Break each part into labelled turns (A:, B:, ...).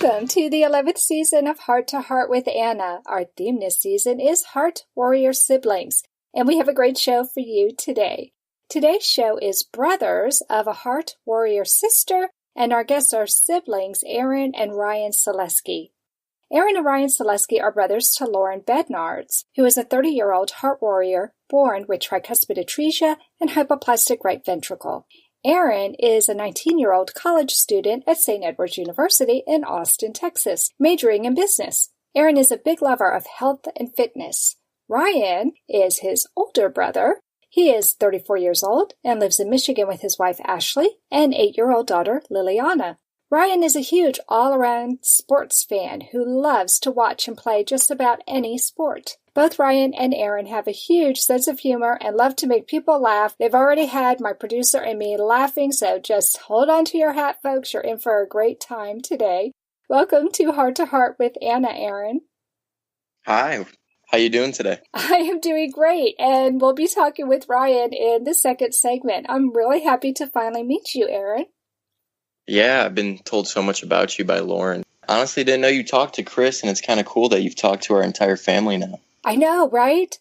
A: Welcome to the 11th season of Heart to Heart with Anna. Our theme this season is Heart Warrior Siblings, and we have a great show for you today. Today's show is Brothers of a Heart Warrior Sister, and our guests are siblings Aaron and Ryan Celeskey. Aaron and Ryan Celeskey are brothers to Lauren Bednarz, who is a 30-year-old heart warrior born with tricuspid-atresia and hypoplastic-right-ventricle. Aaron is a 19-year-old college student at St. Edward's University in Austin, Texas, majoring in business. Aaron is a big lover of health and fitness. Ryan is his older brother. He is 34 years old and lives in Michigan with his wife Ashley and 8-year-old daughter Liliana. Ryan is a huge all-around sports fan who loves to watch and play just about any sport. Both Ryan and Aaron have a huge sense of humor and love to make people laugh. They've already had my producer and me laughing, so just hold on to your hat, folks. You're in for a great time today. Welcome to Heart with Anna, Aaron.
B: Hi. How you doing today?
A: I am doing great, and we'll be talking with Ryan in the second segment. I'm really happy to finally meet you, Aaron.
B: Yeah, I've been told so much about you by Lauren. Honestly, didn't know you talked to Chris, and it's kind of cool that you've talked to our entire family now.
A: I know, right?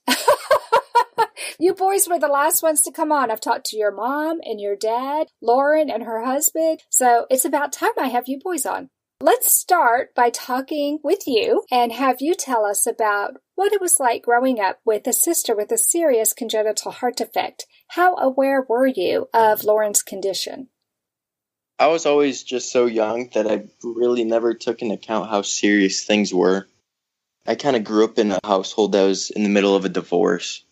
A: You boys were the last ones to come on. I've talked to your mom and your dad, Lauren and her husband, so it's about time I have you boys on. Let's start by talking with you and have you tell us about what it was like growing up with a sister with a serious congenital heart defect. How aware were you of Lauren's condition?
B: I was always just so young that I really never took into account how serious things were. I kind of grew up in a household that was in the middle of a divorce.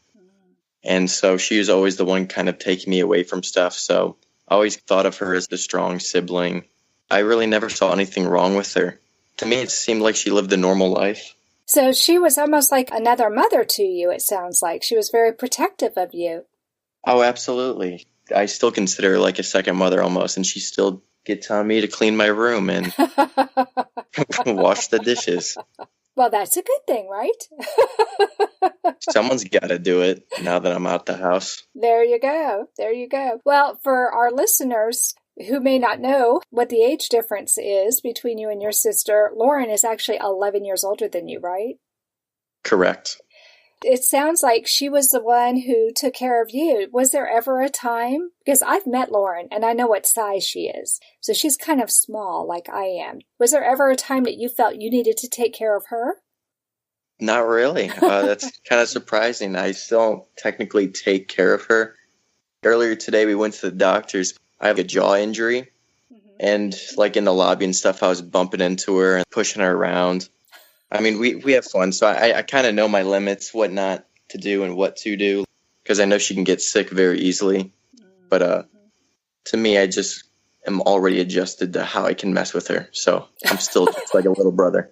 B: And so she was always the one kind of taking me away from stuff. So I always thought of her as the strong sibling. I really never saw anything wrong with her. To me, it seemed like she lived a normal life.
A: So she was almost like another mother to you, it sounds like. She was very protective of you.
B: Oh, absolutely. I still consider her like a second mother almost, and she still gets on me to clean my room and wash the dishes.
A: Well, that's a good thing, right?
B: Someone's got to do it now that I'm out the house.
A: There you go. There you go. Well, for our listeners who may not know what the age difference is between you and your sister, Lauren is actually 11 years older than you, right?
B: Correct.
A: It sounds like she was the one who took care of you. Was there ever a time? Because I've met Lauren and I know what size she is. So she's kind of small like I am. Was there ever a time that you felt you needed to take care of her?
B: Not really. That's kind of surprising. I still don't technically take care of her. Earlier today, we went to the doctor's. I have a jaw injury. And like in the lobby and stuff, I was bumping into her and pushing her around. I mean, we have fun, so I kind of know my limits, what not to do and what to do, because I know she can get sick very easily. But to me, I just am already adjusted to how I can mess with her, so I'm still just like a little brother.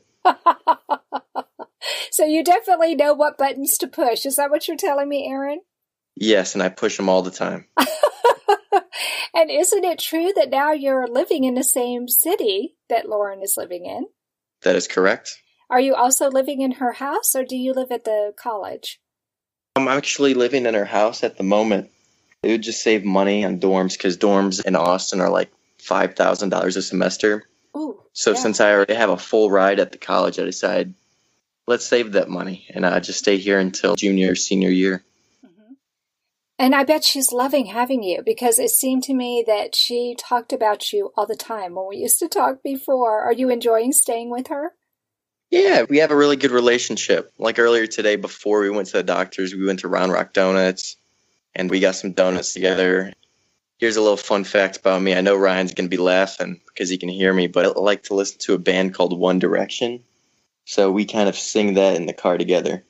A: So you definitely know what buttons to push. Is that what you're telling me, Aaron?
B: Yes, and I push them all the time.
A: And isn't it true that now you're living in the same city that Lauren is living in?
B: That is correct.
A: Are you also living in her house, or do you live at the college?
B: I'm actually living in her house at the moment. It would just save money on dorms, because dorms in Austin are like $5,000 a semester.
A: Ooh,
B: so
A: yeah.
B: Since I already have a full ride at the college, I decided, let's save that money and just stay here until junior or senior year.
A: And I bet she's loving having you, because it seemed to me that she talked about you all the time when we used to talk before. Are you enjoying staying with her?
B: Yeah, we have a really good relationship. Like earlier today, before we went to the doctor's, we went to Round Rock Donuts, and we got some donuts together. Here's a little fun fact about me. I know Ryan's going to be laughing because he can hear me, but I like to listen to a band called One Direction. So we kind of sing that in the car together.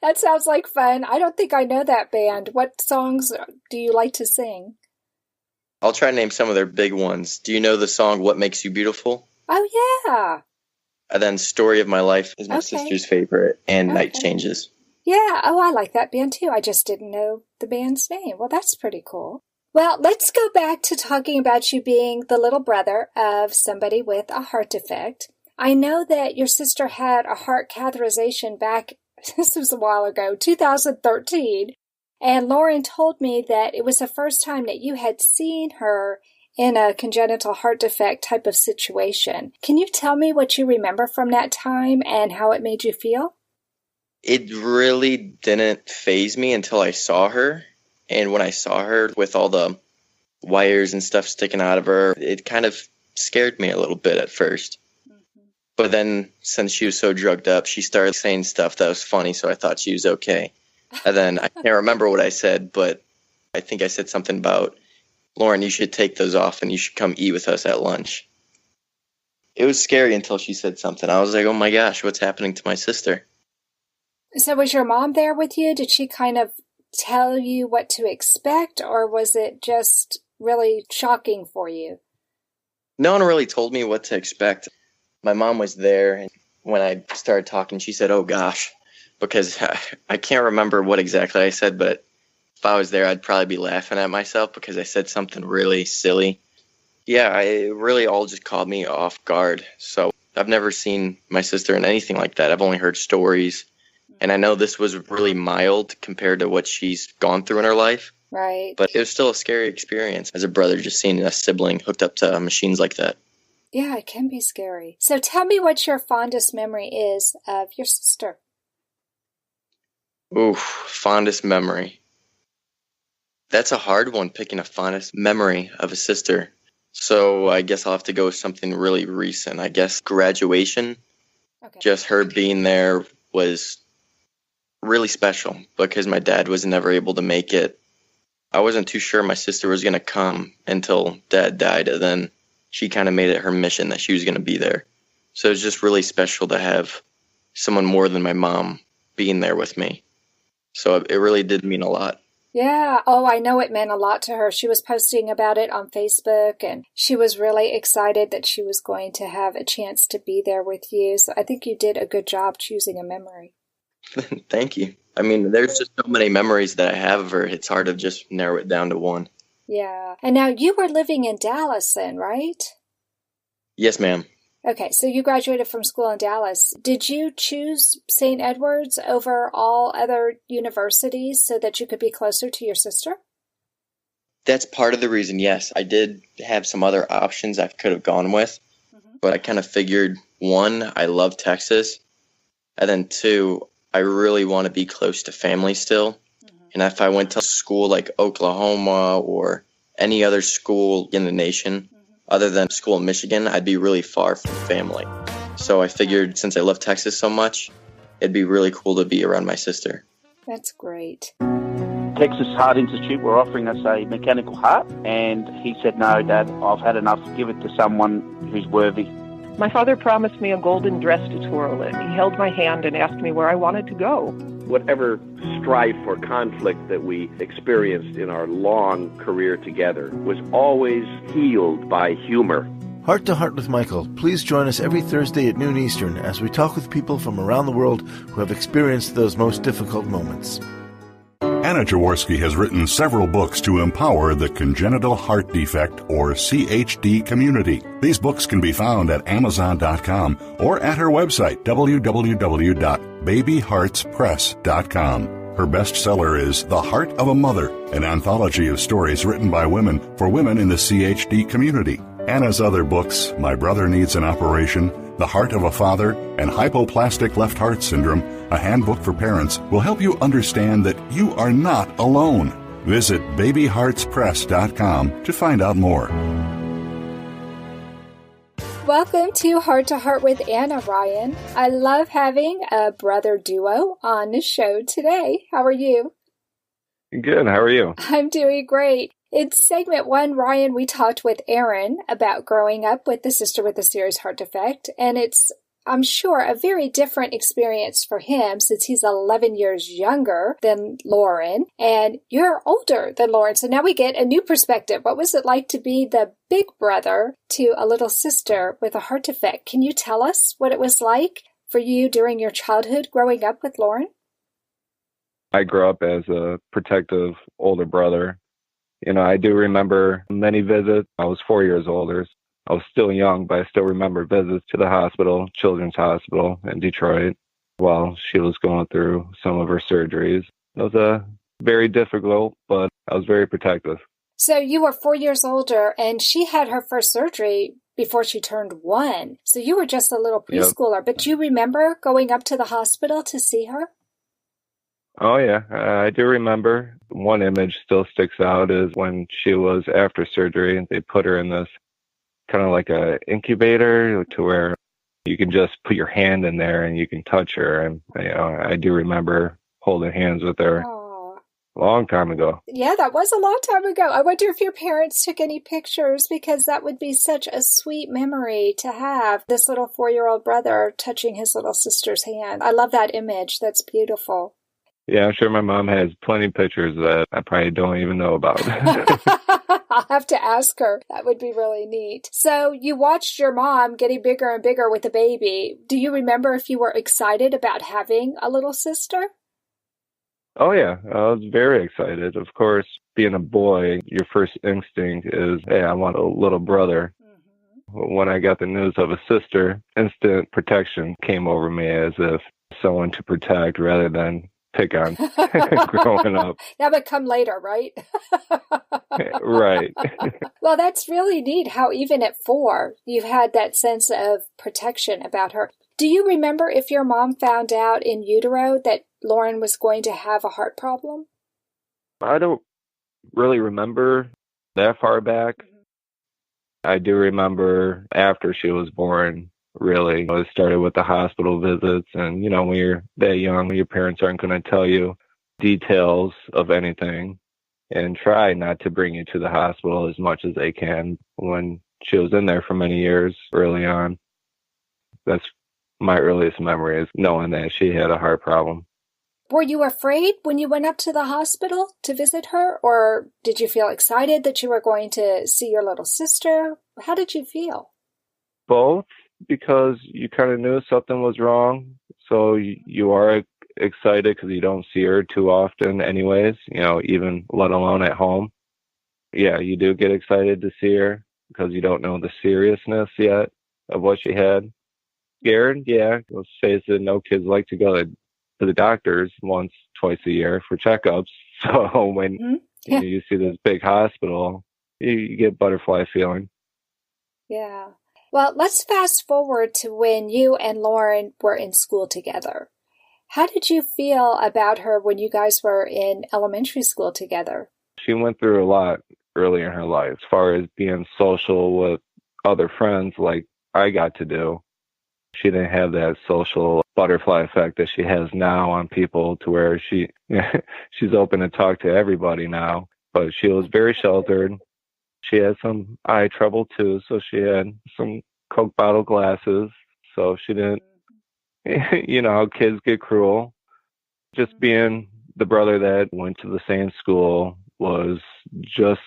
A: That sounds like fun. I don't think I know that band. What songs do you like to sing?
B: I'll try to name some of their big ones. Do you know the song What Makes You Beautiful?
A: Oh, yeah.
B: And then Story of My Life is my sister's favorite, and Night Changes.
A: Yeah, oh, I like that band too. I just didn't know the band's name. Well, that's pretty cool. Well, let's go back to talking about you being the little brother of somebody with a heart defect. I know that your sister had a heart catheterization back, this was a while ago, 2013. And Lauren told me that it was the first time that you had seen her in a congenital heart defect type of situation. Can you tell me what you remember from that time and how it made you feel?
B: It really didn't faze me until I saw her. And when I saw her with all the wires and stuff sticking out of her, it kind of scared me a little bit at first. But then, since she was so drugged up, she started saying stuff that was funny, so I thought she was okay. And then, I can't remember what I said, but I think I said something about, Lauren, you should take those off and you should come eat with us at lunch. It was scary until she said something. I was like, oh my gosh, what's happening to my sister?
A: So was your mom there with you? Did she kind of tell you what to expect, or was it just really shocking for you?
B: No one really told me what to expect. My mom was there, and when I started talking, she said, oh gosh, because I can't remember what exactly I said, but if I was there, I'd probably be laughing at myself because I said something really silly. Yeah, it really all just caught me off guard. So I've never seen my sister in anything like that. I've only heard stories. And I know this was really mild compared to what she's gone through in her life.
A: Right.
B: But it was still a scary experience as a brother, just seeing a sibling hooked up to machines like that.
A: Yeah, it can be scary. So tell me what your fondest memory is of your sister.
B: Ooh, fondest memory. That's a hard one, picking a fondest memory of a sister. So I guess I'll have to go with something really recent. I guess graduation. Okay. Just her being there was really special because my dad was never able to make it. I wasn't too sure my sister was going to come until Dad died, and then she kind of made it her mission that she was going to be there. So it was just really special to have someone more than my mom being there with me. So it really did mean a lot.
A: Yeah. Oh, I know it meant a lot to her. She was posting about it on Facebook, and she was really excited that she was going to have a chance to be there with you. So I think you did a good job choosing a memory.
B: Thank you. I mean, there's just so many memories that I have of her. It's hard to just narrow it down to one.
A: Yeah. And now you were living in Dallas then, right?
B: Yes, ma'am.
A: Okay, so you graduated from school in Dallas. Did you choose St. Edward's over all other universities so that you could be closer to your sister?
B: That's part of the reason, yes. I did have some other options I could have gone with, but I kind of figured, one, I love Texas, and then two, I really want to be close to family still. And if I went to school like Oklahoma or any other school in the nation, other than school in Michigan, I'd be really far from family. So I figured since I love Texas so much, it'd be really cool to be around my sister.
A: That's great.
C: Texas Heart Institute were offering us a mechanical heart, and he said, no, Dad, I've had enough. Give it to someone who's worthy.
D: My father promised me a golden dress to twirl in. He held my hand and asked me where I wanted to go.
E: Whatever strife or conflict that we experienced in our long career together was always healed by humor.
F: Heart to Heart with Michael. Please join us every Thursday at noon Eastern as we talk with people from around the world who have experienced those most difficult moments.
G: Anna Jaworski has written several books to empower the congenital heart defect, or CHD, community. These books can be found at Amazon.com or at her website, www.babyheartspress.com. Her bestseller is The Heart of a Mother, an anthology of stories written by women for women in the CHD community. Anna's other books, My Brother Needs an Operation, The Heart of a Father, and Hypoplastic Left Heart Syndrome, a handbook for parents, will help you understand that you are not alone. Visit babyheartspress.com to find out more.
A: Welcome to Heart with Anna, Ryan. I love having a brother duo on the show today. How are you?
H: Good. How are you?
A: I'm doing great. In segment 1, Ryan, we talked with Aaron about growing up with a sister with a serious heart defect, and it's, I'm sure, a very different experience for him since he's 11 years younger than Lauren, and you're older than Lauren, so now we get a new perspective. What was it like to be the big brother to a little sister with a heart defect? Can you tell us what it was like for you during your childhood growing up with Lauren?
H: I grew up as a protective older brother. You know, I do remember many visits. I was 4 years older. I was still young, but I still remember visits to the hospital, Children's Hospital in Detroit, while she was going through some of her surgeries. It was very difficult, but I was very protective.
A: So you were 4 years older, and she had her first surgery before she turned 1. So you were just a little preschooler. Yep. But do you remember going up to the hospital to see her?
H: Oh, yeah. I do remember. One image still sticks out is when she was after surgery, and they put her in this kind of like a incubator to where you can just put your hand in there and you can touch her. And I do remember holding hands with her.
A: Aww.
H: A long time ago.
A: Yeah, that was a long time ago. I wonder if your parents took any pictures, because that would be such a sweet memory to have, this little 4-year-old brother touching his little sister's hand. I love that image. That's beautiful.
H: Yeah, I'm sure my mom has plenty of pictures that I probably don't even know about.
A: I'll have to ask her. That would be really neat. So you watched your mom getting bigger and bigger with the baby. Do you remember if you were excited about having a little sister?
H: Oh, yeah. I was very excited. Of course, being a boy, your first instinct is, hey, I want a little brother. Mm-hmm. When I got the news of a sister, instant protection came over me, as if someone to protect rather than pick on growing up.
A: That would come later, right?
H: Right.
A: Well, that's really neat how even at 4, you've had that sense of protection about her. Do you remember if your mom found out in utero that Lauren was going to have a heart problem?
H: I don't really remember that far back. Mm-hmm. I do remember after she was born, really. It started with the hospital visits, and, when you're that young, your parents aren't going to tell you details of anything, and try not to bring you to the hospital as much as they can. When she was in there for many years early on, that's my earliest memory, is knowing that she had a heart problem.
A: Were you afraid when you went up to the hospital to visit her, or did you feel excited that you were going to see your little sister? How did you feel?
H: Both, because you kind of knew something was wrong. So you are excited because you don't see her too often anyways, even let alone at home. Yeah, you do get excited to see her because you don't know the seriousness yet of what she had. Scared, yeah. Let's face it, no kids like to go to the doctors once, twice a year for checkups. So when you see this big hospital, you get butterfly feeling.
A: Yeah. Well, let's fast forward to when you and Lauren were in school together. How did you feel about her when you guys were in elementary school together?
H: She went through a lot early in her life, as far as being social with other friends like I got to do. She didn't have that social butterfly effect that she has now on people, to where she's open to talk to everybody now. But she was very sheltered. She had some eye trouble too, so she had some Coke bottle glasses. So she didn't, how kids get cruel. Just being the brother that went to the same school, was just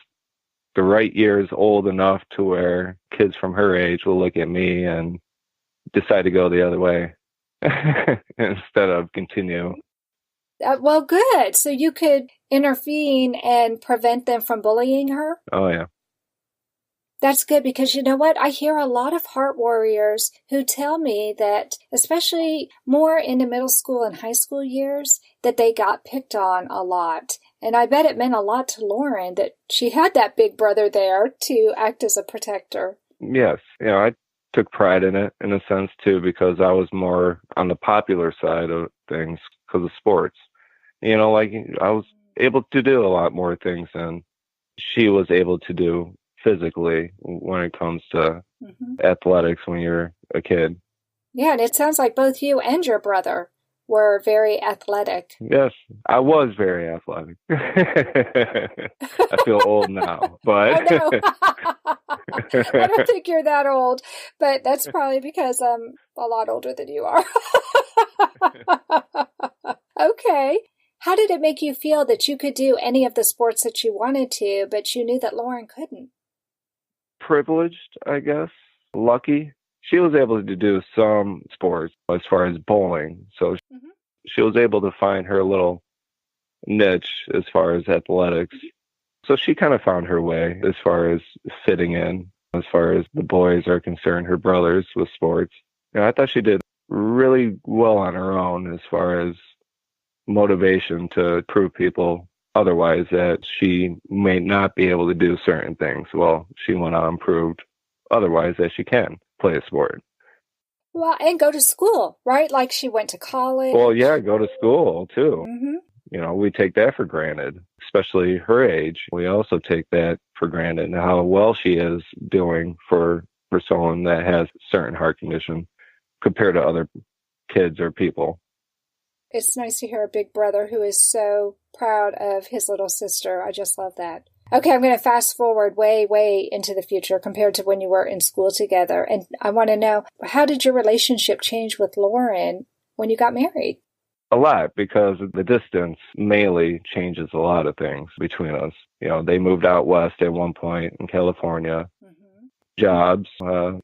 H: the right years old enough to where kids from her age will look at me and decide to go the other way instead of continue.
A: Well, good. So you could intervene and prevent them from bullying her?
H: Oh, yeah.
A: That's good, because you know what? I hear a lot of heart warriors who tell me that, especially more in the middle school and high school years, that they got picked on a lot. And I bet it meant a lot to Lauren that she had that big brother there to act as a protector.
H: Yes. I took pride in it in a sense too, because I was more on the popular side of things because of sports. I was able to do a lot more things than she was able to do physically when it comes to athletics when you're a kid.
A: Yeah, and it sounds like both you and your brother were very athletic.
H: Yes, I was very athletic. I feel old now, but
A: I know. I don't think you're that old, but that's probably because I'm a lot older than you are. Okay. How did it make you feel that you could do any of the sports that you wanted to, but you knew that Lauren couldn't?
H: Privileged, I guess. Lucky. She was able to do some sports as far as bowling. So she was able to find her little niche as far as athletics. So she kind of found her way as far as fitting in, as far as the boys are concerned, her brothers with sports. I thought she did really well on her own as far as motivation to prove people otherwise that she may not be able to do certain things. Well, she went out and proved otherwise that she can play a sport.
A: Well, and go to school, right? Like she went to college.
H: Well, yeah, go to school too.
A: Mm-hmm.
H: You know, we take that for granted, especially her age. We also take that for granted and how well she is doing for someone that has certain heart condition compared to other kids or people.
A: It's nice to hear a big brother who is so proud of his little sister. I just love that. Okay, I'm going to fast forward way, way into the future compared to when you were in school together. And I want to know, how did your relationship change with Lauren when you got married?
H: A lot, because the distance mainly changes a lot of things between us. You know, they moved out west at one point in California. Mm-hmm. Jobs,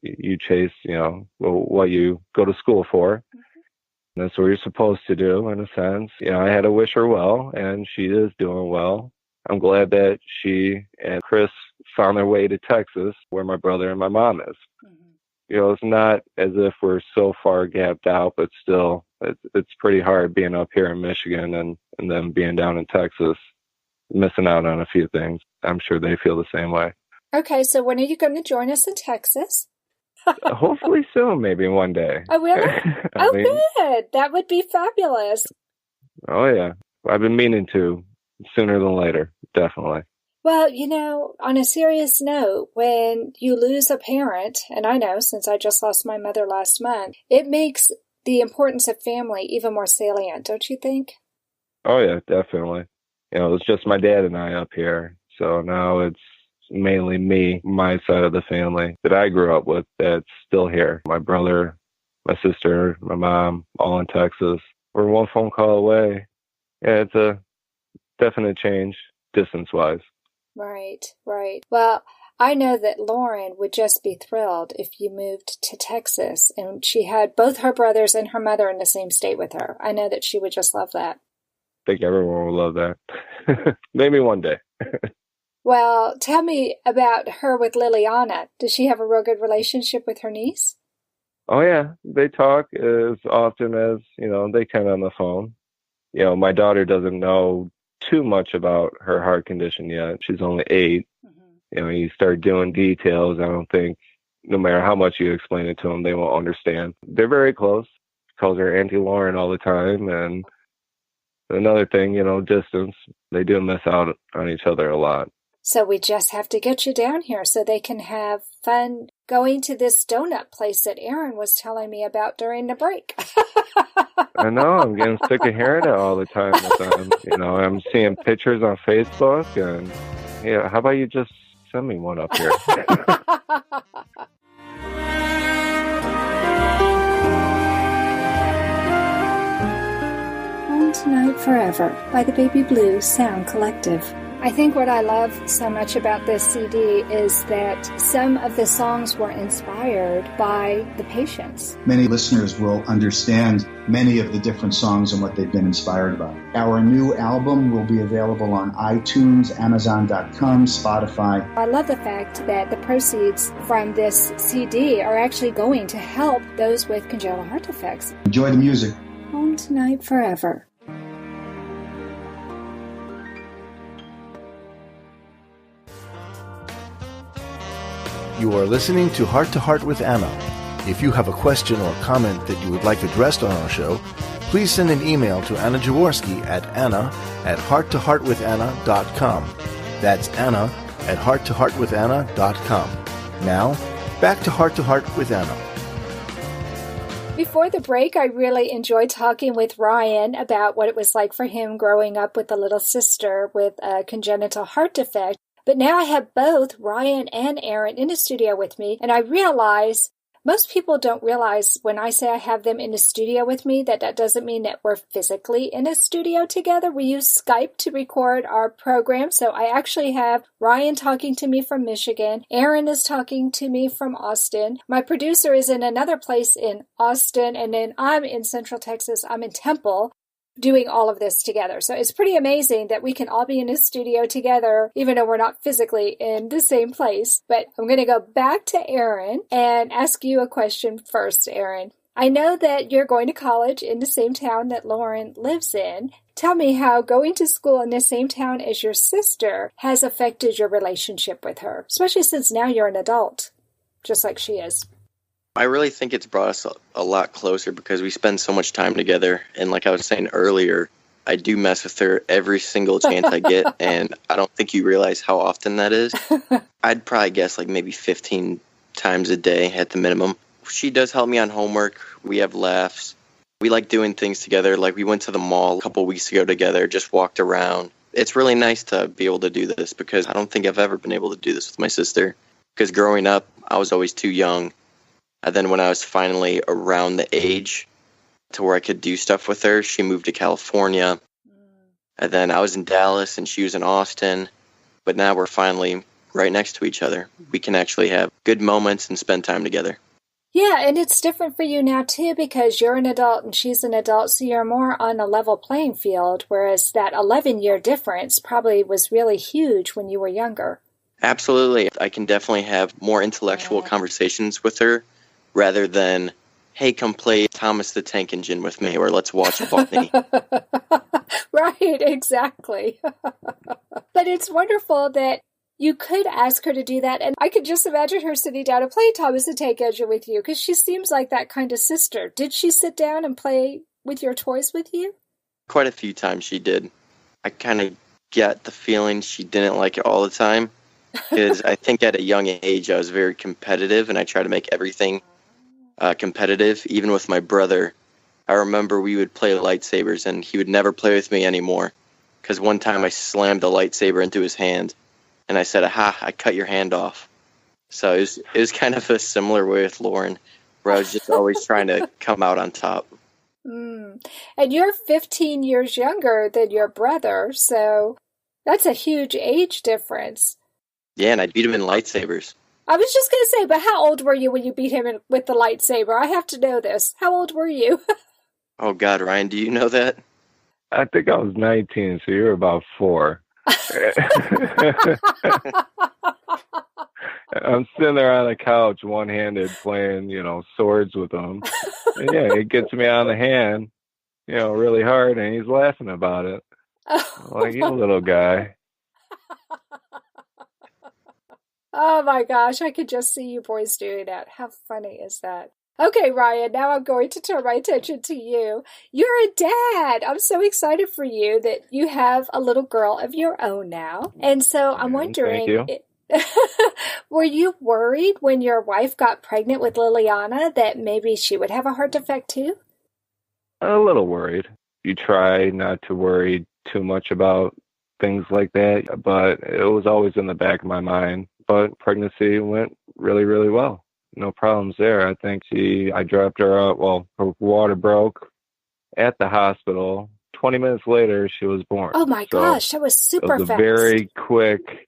H: you chase, you know, what you go to school for. Mm-hmm. That's what you're supposed to do, in a sense. You know, I had to wish her well, and she is doing well. I'm glad that she and Chris found their way to Texas, where my brother and my mom is. Mm-hmm. You know, it's not as if we're so far gapped out, but still, it's pretty hard being up here in Michigan and then being down in Texas, missing out on a few things. I'm sure they feel the same way.
A: Okay, so when are you going to join us in Texas?
H: Hopefully soon, maybe one day.
A: Oh, really? Good. That would be fabulous.
H: Oh, yeah. I've been meaning to sooner than later, definitely.
A: Well, you know, on a serious note, when you lose a parent, and I know since I just lost my mother last month, it makes the importance of family even more salient, don't you think?
H: Oh, yeah, definitely. You know, it's just my dad and I up here. So now it's mainly me, my side of the family that I grew up with that's still here. My brother, my sister, my mom, all in Texas. We're one phone call away. Yeah, it's a definite change distance-wise.
A: Right, right. Well, I know that Lauren would just be thrilled if you moved to Texas and she had both her brothers and her mother in the same state with her. I know that she would just love that.
H: I think everyone will love that. Maybe one day.
A: Well, tell me about her with Liliana. Does she have a real good relationship with her niece?
H: Oh, yeah. They talk as often as, you know, they can on the phone. You know, my daughter doesn't know too much about her heart condition yet. She's only 8. Mm-hmm. You know, you start doing details, I don't think, no matter how much you explain it to them, they won't understand. They're very close. She calls her Auntie Lauren all the time. And another thing, you know, distance. They do miss out on each other a lot.
A: So we just have to get you down here so they can have fun going to this donut place that Aaron was telling me about during the break.
H: I know, I'm getting sick of hearing it all the time with them. You know, I'm seeing pictures on Facebook, and yeah, how about you just send me one up here?
A: Home Tonight Forever by the Baby Blue Sound Collective. I think what I love so much about this CD is that some of the songs were inspired by the patients.
I: Many listeners will understand many of the different songs and what they've been inspired by. Our new album will be available on iTunes, Amazon.com, Spotify.
A: I love the fact that the proceeds from this CD are actually going to help those with congenital heart defects.
I: Enjoy the music.
A: Home Tonight Forever.
F: You are listening to Heart with Anna. If you have a question or comment that you would like addressed on our show, please send an email to Anna Jaworski at anna@hearttoheartwithanna.com. That's anna@hearttoheartwithanna.com. Now, back to Heart with Anna.
A: Before the break, I really enjoyed talking with Ryan about what it was like for him growing up with a little sister with a congenital heart defect. But now I have both Ryan and Aaron in the studio with me, and I realize most people don't realize when I say I have them in the studio with me that doesn't mean that we're physically in a studio together. We use Skype to record our program, so I actually have Ryan talking to me from Michigan. Aaron is talking to me from Austin. My producer is in another place in Austin, and then I'm in Central Texas. I'm in Temple, doing all of this together. So it's pretty amazing that we can all be in a studio together, even though we're not physically in the same place. But I'm going to go back to Aaron and ask you a question first, Aaron. I know that you're going to college in the same town that Lauren lives in. Tell me how going to school in the same town as your sister has affected your relationship with her, especially since now you're an adult, just like she is.
B: I really think it's brought us a lot closer because we spend so much time together. And like I was saying earlier, I do mess with her every single chance I get, and I don't think you realize how often that is. I'd probably guess like maybe 15 times a day at the minimum. She does help me on homework. We have laughs. We like doing things together. Like we went to the mall a couple weeks ago together, just walked around. It's really nice to be able to do this because I don't think I've ever been able to do this with my sister. Because growing up, I was always too young. And then when I was finally around the age to where I could do stuff with her, she moved to California. And then I was in Dallas and she was in Austin. But now we're finally right next to each other. We can actually have good moments and spend time together.
A: Yeah, and it's different for you now, too, because you're an adult and she's an adult, so you're more on a level playing field, whereas that 11-year difference probably was really huge when you were younger.
B: Absolutely. I can definitely have more intellectual conversations with her rather than, hey, come play Thomas the Tank Engine with me, or let's watch Barney.
A: Right, exactly. But it's wonderful that you could ask her to do that, and I could just imagine her sitting down and playing Thomas the Tank Engine with you, because she seems like that kind of sister. Did she sit down and play with your toys with you?
B: Quite a few times she did. I kind of get the feeling she didn't like it all the time, because I think at a young age I was very competitive, and I try to make everything competitive, even with my brother. I remember we would play lightsabers, and he would never play with me anymore, because one time I slammed a lightsaber into his hand. And I said, aha, I cut your hand off. So it was kind of a similar way with Lauren, where I was just always trying to come out on top.
A: And you're 15 years younger than your brother, so that's a huge age difference.
B: Yeah, and I beat him in lightsabers.
A: I was just going to say, but how old were you when you beat him with the lightsaber? I have to know this. How old were you?
B: Oh, God, Ryan, do you know that?
H: I think I was 19, so you were about 4. I'm sitting there on the couch, one-handed, playing, swords with him. And yeah, he gets me on the hand, really hard, and he's laughing about it. Like, you little guy.
A: Oh my gosh, I could just see you boys doing that. How funny is that? Okay, Ryan, now I'm going to turn my attention to you. You're a dad. I'm so excited for you that you have a little girl of your own now. And so I'm wondering, were you worried when your wife got pregnant with Liliana that maybe she would have a heart defect too?
H: A little worried. You try not to worry too much about things like that, but it was always in the back of my mind. But pregnancy went really, really well. No problems there. I think I dropped her out. Her water broke at the hospital. 20 minutes later, she was born.
A: Oh my gosh, that was super fast.
H: Very quick.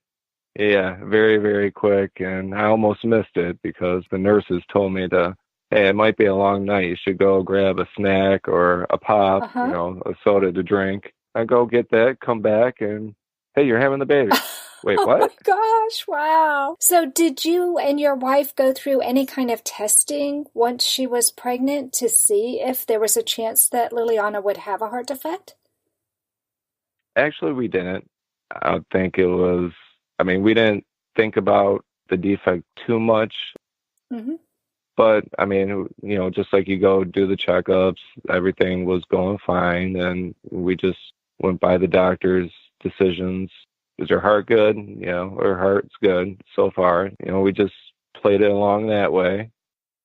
H: Yeah, very, very quick. And I almost missed it because the nurses told me hey, it might be a long night. You should go grab a snack or a pop, a soda to drink. I go get that, come back, and hey, you're having the baby. Wait, what?
A: Oh my gosh, wow. So did you and your wife go through any kind of testing once she was pregnant to see if there was a chance that Liliana would have a heart defect?
H: Actually, we didn't. I think we didn't think about the defect too much. Mm-hmm. But, just like you go do the checkups, everything was going fine, and we just went by the doctor's decisions. Is her heart good? Her heart's good so far. We just played it along that way.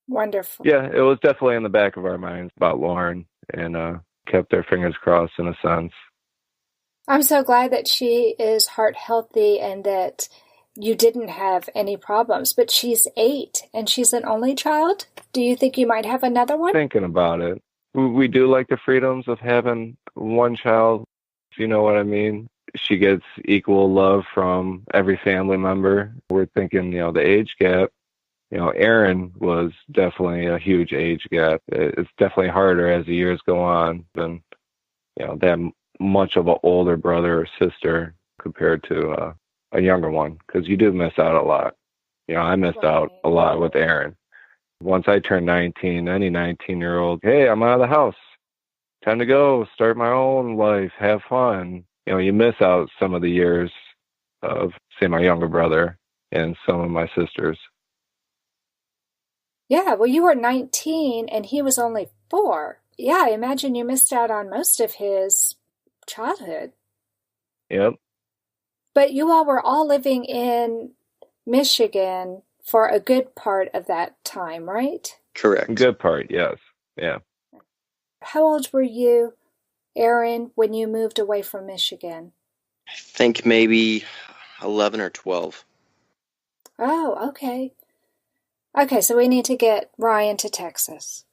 A: Wonderful.
H: Yeah, it was definitely in the back of our minds about Lauren and kept our fingers crossed in a sense.
A: I'm so glad that she is heart healthy and that you didn't have any problems. But she's 8 and she's an only child. Do you think you might have another one?
H: Thinking about it. We do like the freedoms of having one child, if you know what I mean. She gets equal love from every family member. We're thinking, the age gap. Aaron was definitely a huge age gap. It's definitely harder as the years go on than, that much of an older brother or sister compared to a younger one, because you do miss out a lot. I missed out a lot with Aaron. Once I turned 19, any 19-year-old, hey, I'm out of the house. time to go, start my own life, have fun. You know, you miss out some of the years of, say, my younger brother and some of my sisters.
A: Yeah, well, you were 19 and he was only 4. Yeah, I imagine you missed out on most of his childhood.
H: Yep.
A: But you all were all living in Michigan for a good part of that time, right?
B: Correct.
H: Good part, yes. Yeah.
A: How old were you, Aaron, when you moved away from Michigan?
B: I think maybe 11 or 12.
A: Oh, okay. Okay, so we need to get Ryan to Texas.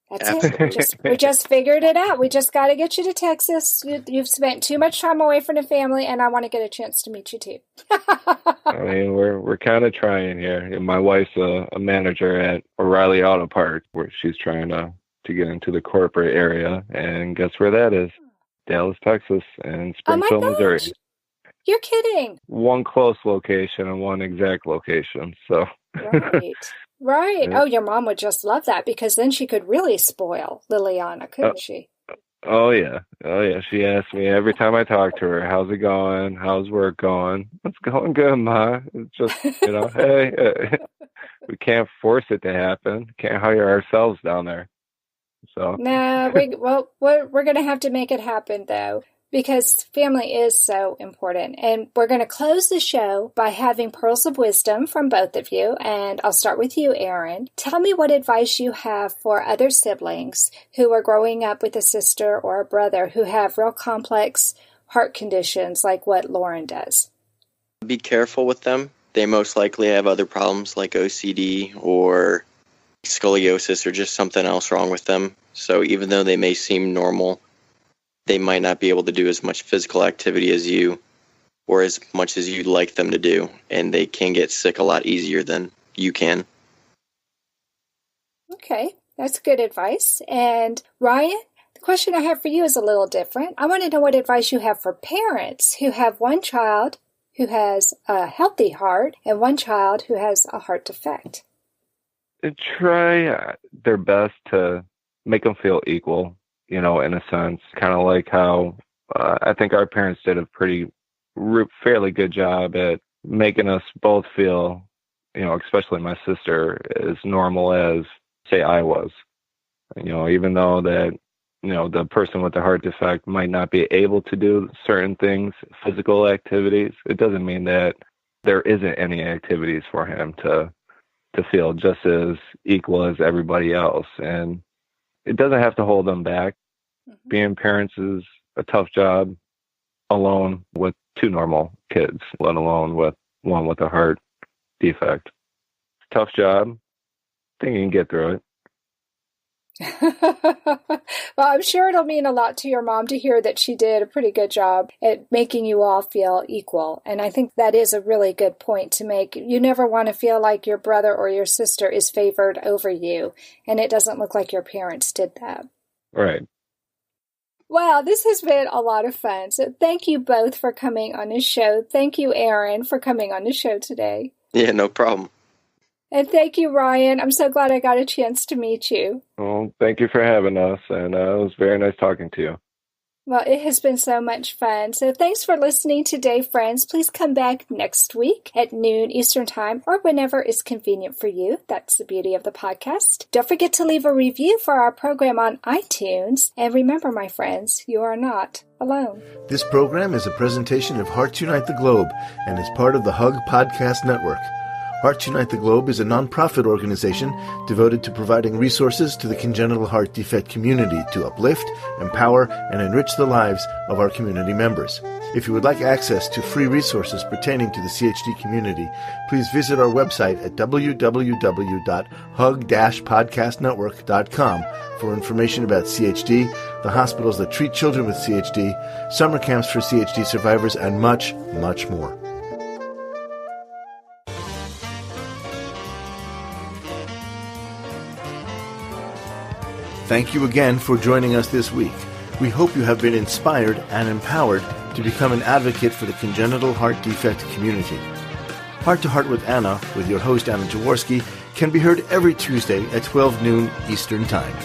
A: That's it. We just figured it out. We just got to get you to Texas. You've spent too much time away from the family, and I want to get a chance to meet you too.
H: I mean, we're kind of trying here. My wife's a manager at O'Reilly Auto Parts, where she's trying to get into the corporate area, and guess where that is? Dallas, Texas, and Springfield, Missouri.
A: You're kidding.
H: One close location and one exact location. So.
A: Right. Yeah. Oh, your mom would just love that because then she could really spoil Liliana, couldn't she?
H: Oh, yeah. She asks me every time I talk to her, how's it going? How's work going? It's going good, Ma. It's just, hey, we can't force it to happen. Can't hire ourselves down there. So.
A: No, we're going to have to make it happen, though, because family is so important. And we're going to close the show by having pearls of wisdom from both of you. And I'll start with you, Aaron. Tell me what advice you have for other siblings who are growing up with a sister or a brother who have real complex heart conditions like what Lauren does.
B: Be careful with them. They most likely have other problems like OCD or scoliosis or just something else wrong with them. So even though they may seem normal, they might not be able to do as much physical activity as you or as much as you'd like them to do, and they can get sick a lot easier than you can.
A: Okay, that's good advice. And Ryan, the question I have for you is a little different. I want to know what advice you have for parents who have one child who has a healthy heart and one child who has a heart defect.
H: Try their best to make them feel equal. In a sense, kind of like how I think our parents did a fairly good job at making us both feel, especially my sister, as normal as, say, I was. Even though that, the person with the heart defect might not be able to do certain things, physical activities, it doesn't mean that there isn't any activities for him to feel just as equal as everybody else. And it doesn't have to hold them back. Mm-hmm. Being parents is a tough job alone with 2 normal kids, let alone with one with a heart defect. Tough job. I think you can get through it.
A: Well, I'm sure it'll mean a lot to your mom to hear that she did a pretty good job at making you all feel equal. And I think that is a really good point to make. You never want to feel like your brother or your sister is favored over you. And it doesn't look like your parents did that.
H: Right.
A: Wow, this has been a lot of fun. So thank you both for coming on the show. Thank you, Aaron, for coming on the show today.
B: Yeah, no problem.
A: And thank you, Ryan. I'm so glad I got a chance to meet you.
H: Well, thank you for having us, and it was very nice talking to you.
A: Well, it has been so much fun. So thanks for listening today, friends. Please come back next week at noon Eastern Time or whenever is convenient for you. That's the beauty of the podcast. Don't forget to leave a review for our program on iTunes. And remember, my friends, you are not alone.
F: This program is a presentation of Hearts Unite the Globe and is part of the Hug Podcast Network. Hearts Unite the Globe is a non-profit organization devoted to providing resources to the congenital heart defect community to uplift, empower, and enrich the lives of our community members. If you would like access to free resources pertaining to the CHD community, please visit our website at www.hug-podcastnetwork.com for information about CHD, the hospitals that treat children with CHD, summer camps for CHD survivors, and much, much more. Thank you again for joining us this week. We hope you have been inspired and empowered to become an advocate for the congenital heart defect community. Heart to Heart with Anna, with your host Anna Jaworski, can be heard every Tuesday at 12 noon Eastern Time.